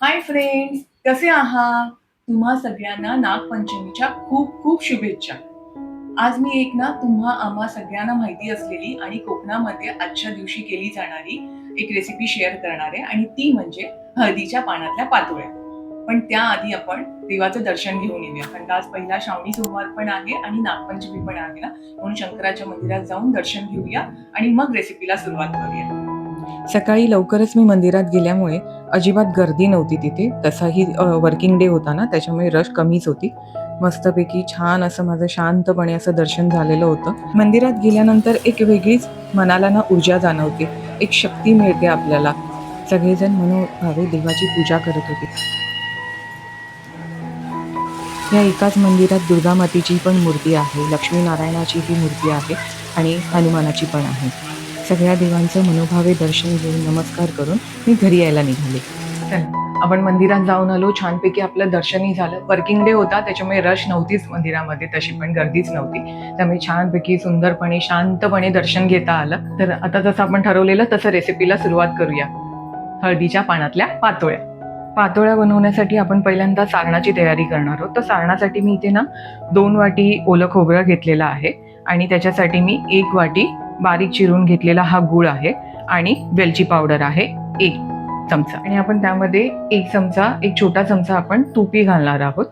Hi friends, कसे आहात? तुम्हा सगळ्यांना नागपंचमीच्या खूप खूप शुभेच्छा. आज मी एक ना आम्हा सगळ्यांना माहिती असलेली आणि कोकणामध्ये आजच्या दिवशी केली जाणारी एक रेसिपी शेअर करणार आहे आणि ती म्हणजे हळदीच्या पानातल्या पातोळ्या. पण त्याआधी आपण देवाचं दर्शन घेऊन येऊया, कारण का आज पहिला श्रावणी सोमवार पण आहे आणि नागपंचमी पण आहे ना, म्हणून शंकराच्या मंदिरात जाऊन दर्शन घेऊया आणि मग रेसिपीला सुरुवात करूया. सकाळी लवकरच मी मंदिरात गेल्यामुळे अजिबात गर्दी नव्हती तिथे. तसाही वर्किंग डे होता ना, त्याच्यामुळे रश कमीच होती. मस्तपैकी छान असं माझं शांतपणे असं दर्शन झालेलं होतं. मंदिरात गेल्यानंतर एक वेगळीच मनाला ना ऊर्जा जाणवते, एक शक्ती मिळते आपल्याला. सगळेजण मनोभावे देवाची पूजा करत होते. या एकाच मंदिरात दुर्गा मातेची पण मूर्ती आहे, लक्ष्मीनारायणाची ही मूर्ती आहे आणि हनुमानाची पण आहे. सगळ्या देवांचं मनोभावे दर्शन घेऊन नमस्कार करून मी घरी यायला निघाले. चला, आपण मंदिरात जाऊन आलो, छानपैकी आपलं दर्शनही झालं. वर्किंग डे होता त्याच्यामुळे रश नव्हतीच मंदिरामध्ये, तशी पण गर्दीच नव्हती. त्यामुळे छानपैकी सुंदरपणे शांतपणे दर्शन घेता आलं. तर आता जसं आपण ठरवलेलं तसं रेसिपीला सुरुवात करूया. हळदीच्या पानातल्या पातोळ्या. पातोळ्या बनवण्यासाठी आपण पहिल्यांदा सारणाची तयारी करणार आहोत. तर सारणासाठी मी इथे ना 2 वाटी ओलं खोबरं घेतलेलं आहे आणि त्याच्यासाठी मी 1 वाटी बारीक चिरून घेतलेला हा गूळ आहे आणि वेलची पावडर आहे 1 चमचा आणि आपण त्यामध्ये 1 छोटा चमचा आपण तुपी घालणार आहोत.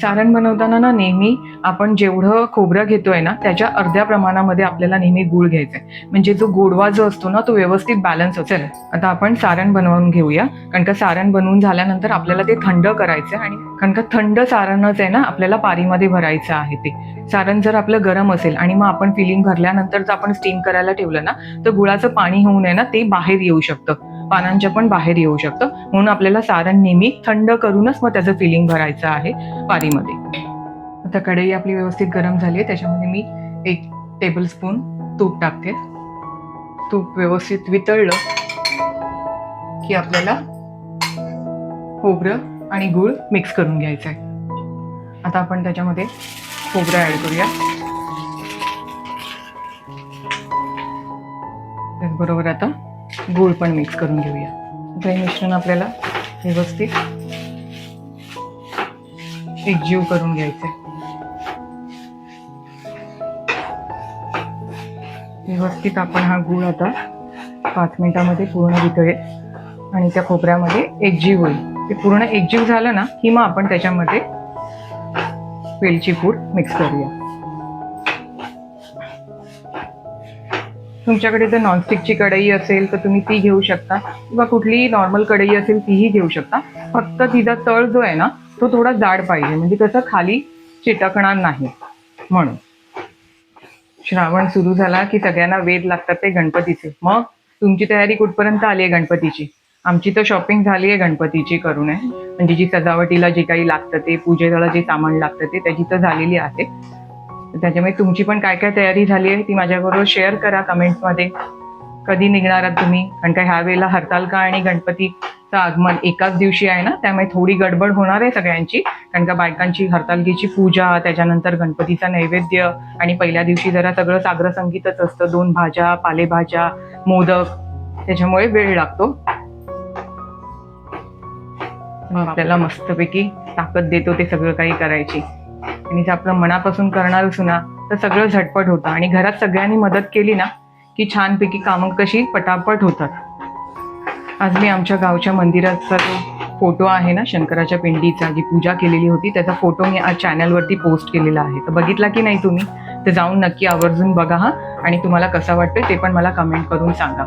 सारण बनवताना ना नेहमी आपण जेवढं खोबरं घेतोय ना त्याच्या अर्ध्या प्रमाणामध्ये आपल्याला नेहमी गूळ घ्यायचा आहे, म्हणजे जो गोडवा जो असतो ना तो व्यवस्थित बॅलन्स होतो. चला, आता आपण सारण बनवून घेऊया, कारण का सारण बनवून झाल्यानंतर आपल्याला ते थंड करायचं आहे आणि कारण का थंड सारणच आहे ना आपल्याला पारीमध्ये भरायचं आहे. ते सारण जर आपलं गरम असेल आणि मग आपण फिलिंग भरल्यानंतर जर आपण स्टीम करायला ठेवलं ना तर गुळाचं पाणी होऊन आहे ना ते बाहेर येऊ शकतं, पानांच्या पण बाहेर येऊ शकतं. म्हणून आपल्याला सारण नेहमी थंड करूनच मग त्याचं फिलिंग भरायचं आहे पारीमध्ये. आता कढई आपली व्यवस्थित गरम झाली आहे, त्याच्यामध्ये मी 1 टेबलस्पून तूप टाकते. तूप व्यवस्थित वितळलं की आपल्याला खोबरं आणि गूळ मिक्स करून घ्यायचं आहे. आता आपण त्याच्यामध्ये खोबरं ऍड करूया. त्याचबरोबर आता गूळ पण मिक्स करून घेऊया. हे मिश्रण आपल्याला व्यवस्थित एकजीव करून घ्यायचं आहे. व्यवस्थित आपण हा गूळ आता 5 मिनिटामध्ये पूर्ण वितळेल आणि त्या खोबऱ्यामध्ये एकजीव होईल. ते पूर्ण एकजीव झालं ना की मग आपण त्याच्यामध्ये वेलची पूड मिक्स करूया. तुमच्याकडे जर नॉनस्टिकची कढई असेल तर तुम्ही ती घेऊ शकता किंवा कुठलीही नॉर्मल कढई असेल तीही घेऊ शकता. फक्त तिचा तळ जो आहे ना तो थोडा जाड पाहिजे, म्हणजे कसं खाली चिटकणार नाही. म्हणून श्रावण सुरू झाला की सगळ्यांना वेध लागतात ते गणपतीचे. मग तुमची तयारी कुठपर्यंत आली आहे गणपतीची? आमची तर शॉपिंग झाली आहे गणपतीची करून आहे, म्हणजे जी सजावटीला जे काही लागतं ते, पूजेला जे सामान लागतं ते त्याची तर झालेली आहे. त्याच्यामुळे तुमची पण काय काय तयारी झाली आहे ती माझ्याबरोबर शेअर करा कमेंट्समध्ये. कधी निघणार आहात तुम्ही? कारण का ह्या वेळेला हरतालिका आणि गणपतीचं आगमन एकाच दिवशी आहे ना, त्यामुळे थोडी गडबड होणार आहे सगळ्यांची. कारण का बायकांची हरतालिकेची पूजा, त्याच्यानंतर गणपतीचा नैवेद्य आणि पहिल्या दिवशी जरा सगळं साग्र संगीतच असतं. 2 भाज्या, पालेभाज्या, मोदक, त्याच्यामुळे वेळ लागतो. आपल्याला मस्तपैकी ताकद देतो ते सगळं काही करायची. आणि जर आपलं मनापासून करणार असू ना तर सगळं झटपट होतं आणि घरात सगळ्यांनी मदत केली ना की छानपैकी कामं कशी पटापट होतात. आज मी आमच्या गावच्या मंदिराचा जो फोटो आहे ना, शंकराच्या पिंडीचा, जी पूजा केलेली होती त्याचा फोटो मी आज चॅनलवरती पोस्ट केलेला आहे. तर बघितला की नाही तुम्ही? तर जाऊन नक्की आवर्जून बघा हा, आणि तुम्हाला कसा वाटतोय ते पण मला कमेंट करून सांगा.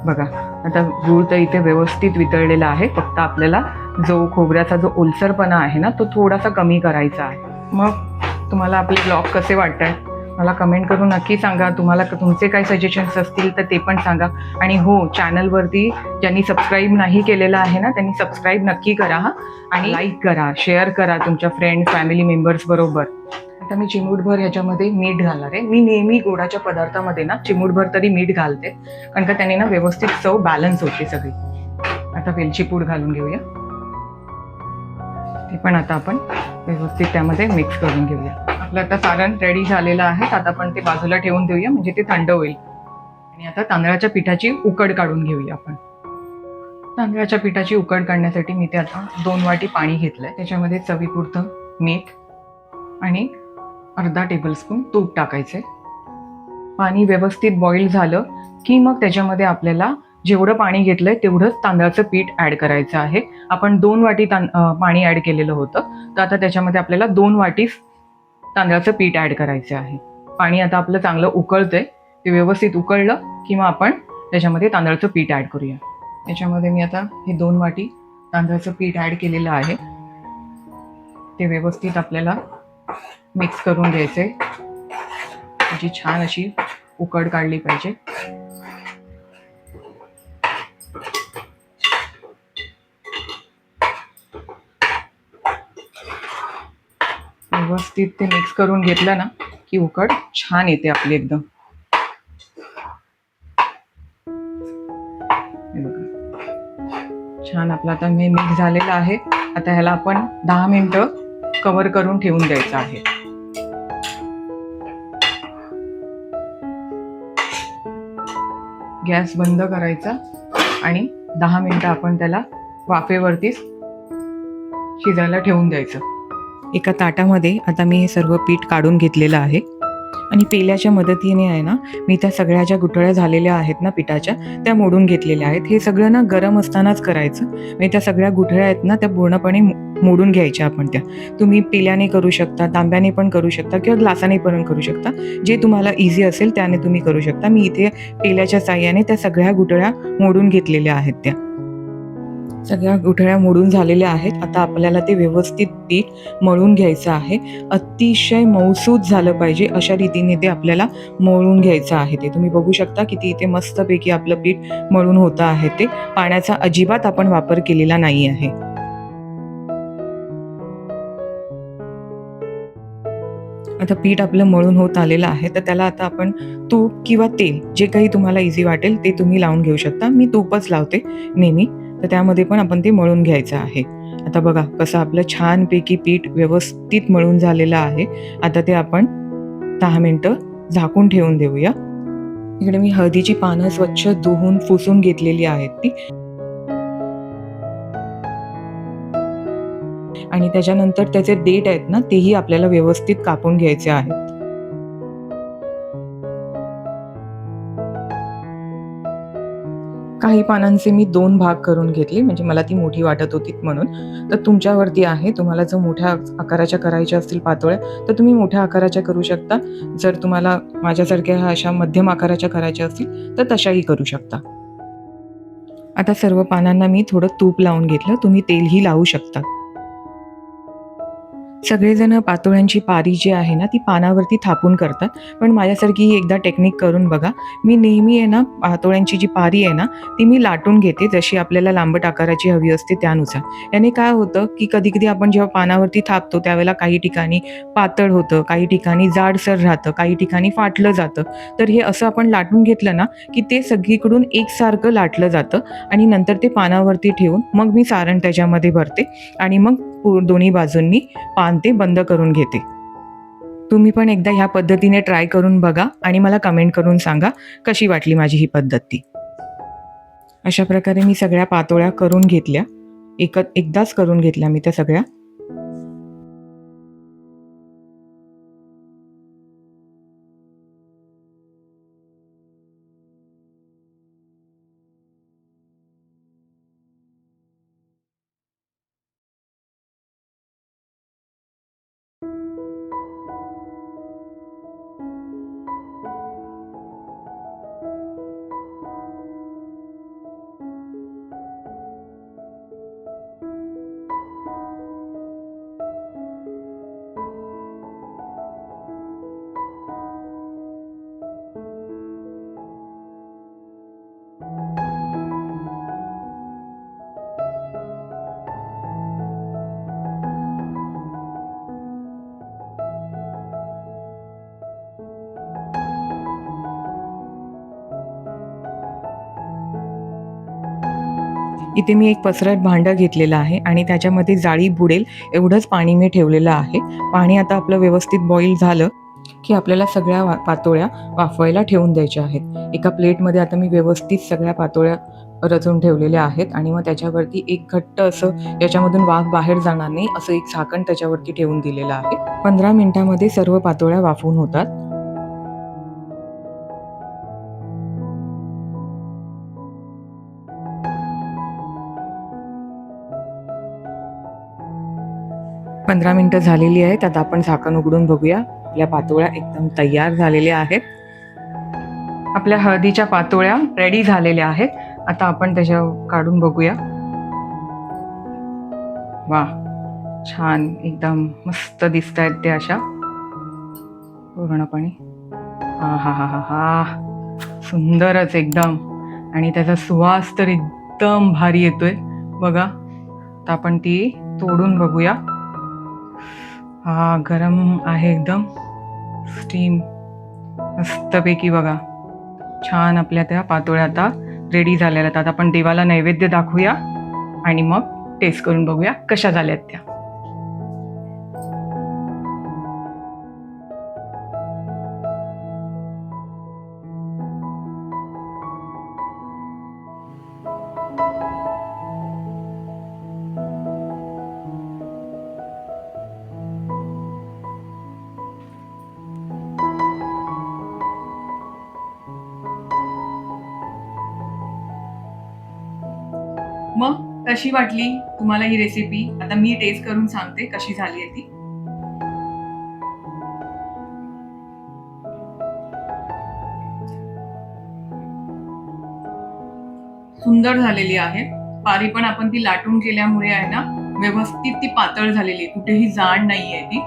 बघा, आता गूळ तर इथे व्यवस्थित वितळलेला आहे. फक्त आपल्याला जो खोबऱ्याचा जो ओलसरपणा आहे ना तो थोडासा कमी करायचा आहे. मग तुम्हाला आपले ब्लॉग कसे वाटतात मला कमेंट करून नक्की सांगा. तुम्हाला तुमचे काही सजेशन्स असतील तर ते पण सांगा. आणि हो, चॅनलवरती ज्यांनी सबस्क्राईब नाही केलेलं आहे ना त्यांनी सबस्क्राईब नक्की करा हा, आणि लाईक करा, शेअर करा तुमच्या फ्रेंड्स, फॅमिली मेंबर्स बरोबर. आता मी चिमूटभर ह्याच्यामध्ये मीठ घालणार आहे. मी नेहमी गोडाच्या पदार्थामध्ये ना चिमूटभर तरी मीठ घालते, कारण का त्याने ना व्यवस्थित चव बॅलन्स होते सगळी. आता वेलची पूड घालून घेऊया. ते पण आता आपण व्यवस्थित त्यामध्ये मिक्स करून घेऊया. आपलं आता सारण रेडी झालेलं आहे. आता आपण ते बाजूला ठेवून देऊया, म्हणजे ते थंड होईल. आणि आता तांदळाच्या पिठाची उकड काढून घेऊया आपण. तांदळाच्या पिठाची उकड काढण्यासाठी मी ते आता 2 वाटी पाणी घेतलंय. त्याच्यामध्ये चवीपुरतं मीठ आणि अर्धा टेबलस्पून तूप टाकायचे. पाणी व्यवस्थित बॉईल झालं की मग त्याच्यामध्ये आपल्याला जेवढं पाणी घेतलंय तेवढंच तांदळाचं पीठ ॲड करायचं आहे. आपण 2 वाटी पाणी ॲड केलेलं होतं, तर आता त्याच्यामध्ये आपल्याला 2 वाटी तांदळाचं पीठ ॲड करायचं आहे. पाणी आता आपलं चांगलं उकळतंय. ते व्यवस्थित उकळलं की मग आपण त्याच्यामध्ये तांदळाचं पीठ ॲड करूया. त्याच्यामध्ये मी आता हे 2 वाटी तांदळाचं पीठ ॲड केलेलं आहे. ते व्यवस्थित आपल्याला मिक्स करून घ्यायचे. त्याची छान अशी उकड काढली पाहिजे. व्यवस्थित ते मिक्स करून घेतलं ना की उकड छान येते आपली एकदम. छान आपलं आता हे मिक्स झालेलं आहे. आता ह्याला आपण 10 मिनिटं कव्हर करून ठेवून द्यायचं आहे. गॅस बंद करायचा आणि 10 मिनिटं आपण त्याला वाफेवरतीच शिजायला ठेवून द्यायचं. एका ताटामध्ये आता मी हे सर्व पीठ काढून घेतलेलं आहे आणि पेल्याच्या मदतीने आहे ना मी त्या सगळ्या ज्या गुठळ्या झालेल्या आहेत ना पिठाच्या त्या मोडून घेतलेल्या आहेत. हे सगळं ना गरम असतानाच करायचं. म्हणजे त्या सगळ्या गुठळ्या आहेत ना त्या पूर्णपणे मोडून घ्यायच्या आपण. त्या तुम्ही पेल्याने करू शकता, तांब्याने पण करू शकता किंवा ग्लासाने पण करू शकता. जे तुम्हाला इझी असेल त्याने तुम्ही करू शकता. मी इथे पेल्याच्या साह्याने त्या सगळ्या गुठळ्या मोडून घेतलेल्या आहेत. त्या सगळ्या गुठळ्या मोडून झालेल्या आहेत. आता आपल्याला ते व्यवस्थित पीठ मळून घ्यायचं आहे. अतिशय मऊसूत झालं पाहिजे अशा रीतीने ते आपल्याला मळून घ्यायचं आहे. ते तुम्ही बघू शकता किती इथे मस्तपैकी आपलं पीठ मळून होतं आहे. ते पाण्याचा अजिबात आपण वापर केलेला नाही आहे. आता पीठ आपलं मळून होत आलेलं आहे. तर त्याला आता आपण तूप किंवा तेल जे काही तुम्हाला इझी वाटेल ते तुम्ही लावून घेऊ शकता. मी तूपच लावते नेहमी. तर त्यामध्ये पण आपण ते मळून घ्यायचं आहे. आता बघा कसं आपलं छानपैकी पीठ व्यवस्थित मळून झालेलं आहे. आता ते आपण 10 मिनिटं झाकून ठेवून देऊया. इकडे मी हळदीची पानं स्वच्छ धुवून पुसून घेतलेली आहेत ती. आणि त्याच्यानंतर त्याचे देठ आहेत ना तेही आपल्याला व्यवस्थित कापून घ्यायचे आहेत. काही पानांचे मी 2 भाग करून घेतले, म्हणजे मला ती मोठी वाटत होती म्हणून. तर तुमच्यावरती आहे, तुम्हाला जर मोठ्या आकाराच्या करायच्या असतील पातोळ्या तर तुम्ही मोठ्या आकाराच्या करू शकता. जर तुम्हाला माझ्यासारख्या अशा मध्यम आकाराच्या करायच्या असतील तर तशाही करू शकता. आता सर्व पानांना मी थोडं तूप लावून घेतलं. तुम्ही तेलही लावू शकता. सगळेजण पातोळ्यांची पारी जी आहे ना ती पानावरती थापून करतात, पण माझ्यासारखी ही एकदा टेक्निक करून बघा. मी नेहमी आहे ना पातोळ्यांची जी पारी आहे ना ती मी लाटून घेते, जशी आपल्याला लांबट आकाराची हवी असते त्यानुसार. याने काय होतं की कधी कधी आपण जेव्हा पानावरती थापतो त्यावेळेला काही ठिकाणी पातळ होतं, काही ठिकाणी जाडसर राहतं, काही ठिकाणी फाटलं जातं. तर हे असं आपण लाटून घेतलं ना की ते सगळीकडून एकसारखं लाटलं जातं आणि नंतर ते पानावरती ठेवून मग मी सारण त्याच्यामध्ये भरते आणि मग दोन्ही बाजूंनी पान ते बंद करून घेते. तुम्ही पण एकदा ह्या पद्धतीने ट्राय करून बघा आणि मला कमेंट करून सांगा कशी वाटली माझी ही पद्धत ती. अशा प्रकारे मी सगळ्या पातोळ्या करून घेतल्या. एकदाच करून घेतल्या मी त्या सगळ्या. इथे मी एक पसरट भांडं घेतलेलं आहे आणि त्याच्यामध्ये जाळी बुडेल एवढंच पाणी मी ठेवलेलं आहे. पाणी आता आपलं व्यवस्थित बॉईल झालं की आपल्याला सगळ्या पातोळ्या वाफवायला ठेवून द्यायच्या आहेत. एका प्लेटमध्ये आता मी व्यवस्थित सगळ्या पातोळ्या रचून ठेवलेले आहेत आणि मग त्याच्यावरती एक घट्ट असं, याच्यामधून वाफ बाहेर जाणार नाही असं एक झाकण त्याच्यावरती ठेवून दिलेलं आहे. 15 मिनिटांमध्ये सर्व पातोळ्या वाफवून होतात. 15 मिनिटं झालेली आहेत. आता आपण झाकण उघडून बघूया. आपल्या पातोळ्या एकदम तयार झालेल्या आहेत. आपल्या हळदीच्या पातोळ्या रेडी झालेल्या आहेत. आता आपण त्याच्या काढून बघूया. वा, छान एकदम मस्त दिसत आहेत ते अशा पूर्णपणे. हा हा हा हा हा, सुंदरच एकदम. आणि त्याचा सुवास तर एकदम भारी येतोय बघा. तर आपण ती तोडून बघूया. हा, गरम आहे एकदम, स्टीम मस्तपैकी बघा. छान आपल्या त्या पातोळ्या आता रेडी झालेल्या आहेत. आता आपण देवाला नैवेद्य दाखवूया आणि मग टेस्ट करून बघूया कशा झाल्यात त्या. मग कशी वाटली तुम्हाला ही रेसिपी? आता मी टेस्ट करून सांगते कशी झाली आहे ती. सुंदर झालेली आहे. पारी पण आपण ती लाटून केल्यामुळे आहे ना, व्यवस्थित ती पातळ झालेली आहे, कुठेही जाड नाहीये ती.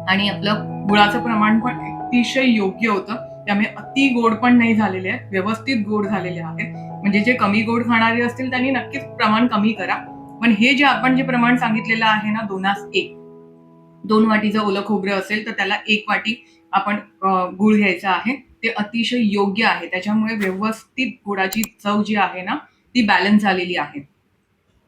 आणि आपलं गुळाचं प्रमाण पण अतिशय योग्य होतं, त्यामुळे अति गोड पण नाही झालेले आहे, व्यवस्थित गोड झालेले आहेत. म्हणजे जे कमी गोड खाणारे असतील त्यांनी नक्कीच प्रमाण कमी करा. पण हे जे आपण जे प्रमाण सांगितलेलं आहे ना, 2:1, 2 वाटी जर ओलं खोबरं असेल तर त्याला 1 वाटी आपण गूळ घ्यायचा आहे. ते अतिशय योग्य आहे. त्याच्यामुळे व्यवस्थित गुळाची चव जी आहे ना, ती बॅलन्स झालेली आहे.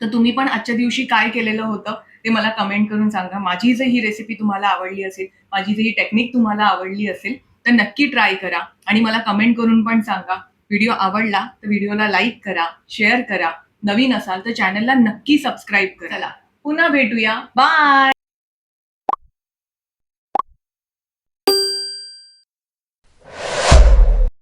तर तुम्ही पण आजच्या दिवशी काय केलेलं होतं ते मला कमेंट करून सांगा. माझी जर ही रेसिपी तुम्हाला आवडली असेल, माझी जर ही टेक्निक तुम्हाला आवडली असेल, तर नक्की ट्राय करा आणि मला कमेंट करून पण सांगा. व्हिडिओ आवडला तर व्हिडिओला लाईक करा, शेअर करा. नवीन असाल तर चॅनलला नक्की सबस्क्राईब करा. चला, पुन्हा भेटूया. बाय.